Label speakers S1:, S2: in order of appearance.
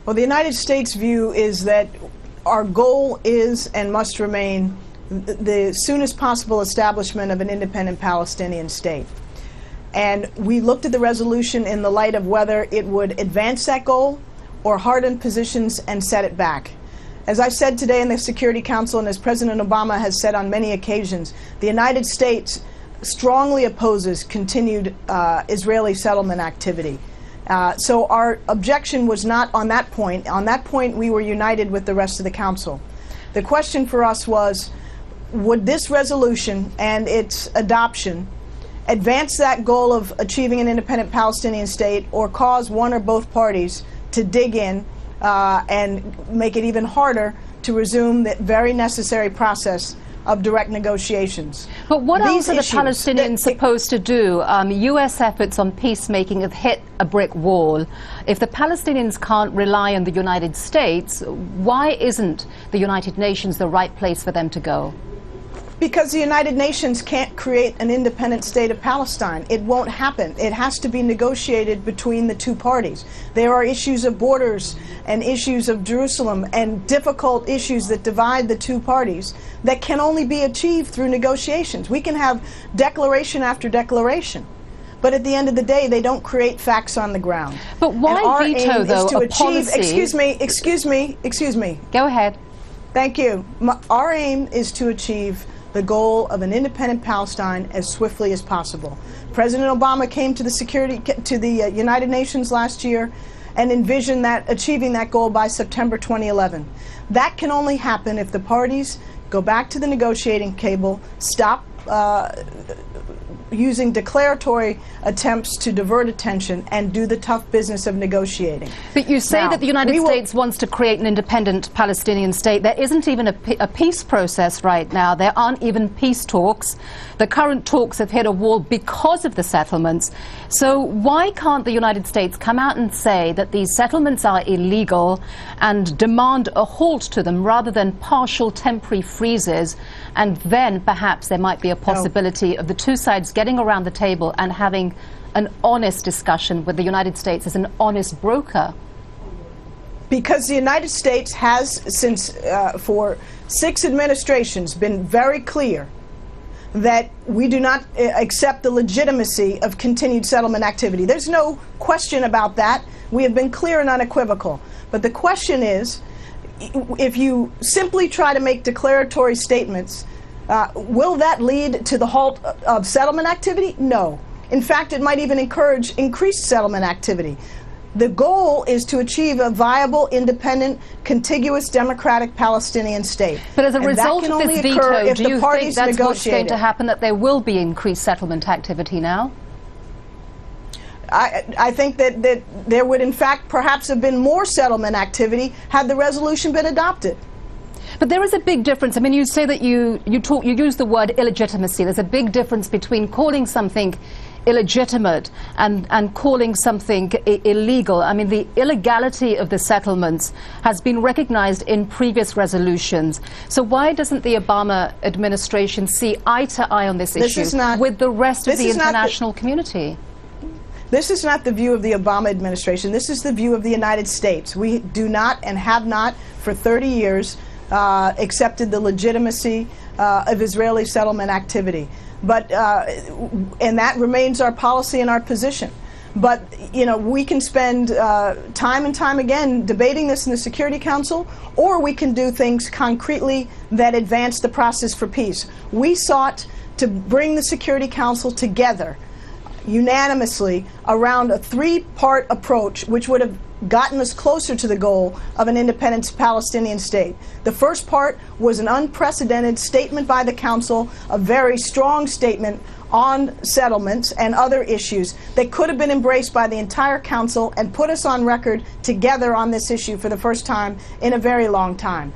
S1: Well, the United States view is that our goal is and must remain the soonest possible establishment of an independent Palestinian state. And we looked at the resolution in the light of whether it would advance that goal or harden positions and set it back. As I've said today in the Security Council, and as President Obama has said on many occasions, the United States strongly opposes continued Israeli settlement activity. So our objection was not on that point. On that point, we were united with the rest of the Council. The question for us was, would this resolution and its adoption advance that goal of achieving an independent Palestinian state, or cause one or both parties to dig in and make it even harder to resume the very necessary process of direct negotiations?
S2: But what else are the Palestinians supposed to do? U.S. efforts on peacemaking have hit a brick wall. If the Palestinians can't rely on the United States, why isn't the United Nations the right place for them to go?
S1: Because the United Nations can't create an independent state of Palestine. It won't happen. It has to be negotiated between the two parties. There are issues of borders and issues of Jerusalem and difficult issues that divide the two parties that can only be achieved through negotiations. We can have declaration after declaration, but at the end of the day, they don't create facts on the ground.
S2: But why veto, though, a policy?
S1: Excuse me.
S2: Go ahead.
S1: Thank you. Our aim is to achieve the goal of an independent Palestine as swiftly as possible. President Obama came to the United Nations last year and envisioned that achieving that goal by September 2011. That can only happen if the parties go back to the negotiating table, stop using declaratory attempts to divert attention, and do the tough business of negotiating.
S2: But you say that the United States wants to create an independent Palestinian state. There isn't even a peace process right now. There aren't even peace talks. The current talks have hit a wall because of the settlements. So why can't the United States come out and say that these settlements are illegal and demand a halt to them rather than partial temporary freezes, and then perhaps there might be a possibility of the two sides getting around the table and having an honest discussion with the United States as an honest broker?
S1: Because the United States has, since for 6 administrations, been very clear that we do not accept the legitimacy of continued settlement activity. There's no question about that. We have been clear and unequivocal. But the question is, if you simply try to make declaratory statements, will that lead to the halt of settlement activity? No. In fact, it might even encourage increased settlement activity. The goal is to achieve a viable, independent, contiguous, democratic Palestinian state.
S2: But as a result of this veto, do you think that's what's going to happen, that there will be increased settlement activity now?
S1: I think that there would, in fact, perhaps have been more settlement activity had the resolution been adopted.
S2: But there is a big difference. I mean, you say that you use the word illegitimacy. There's a big difference between calling something illegitimate and calling something illegal. I mean, the illegality of the settlements has been recognized in previous resolutions. So why doesn't the Obama administration see eye to eye on this issue with the rest of the international community?
S1: This is not the view of the Obama administration. This is the view of the United States. We do not and have not for 30 years accepted the legitimacy of Israeli settlement activity. But and that remains our policy and our position. But, you know, we can spend time and time again debating this in the Security Council, or we can do things concretely that advance the process for peace. We sought to bring the Security Council together unanimously around a three-part approach which would have gotten us closer to the goal of an independent Palestinian state. The first part was an unprecedented statement by the Council, a very strong statement on settlements and other issues that could have been embraced by the entire Council and put us on record together on this issue for the first time in a very long time.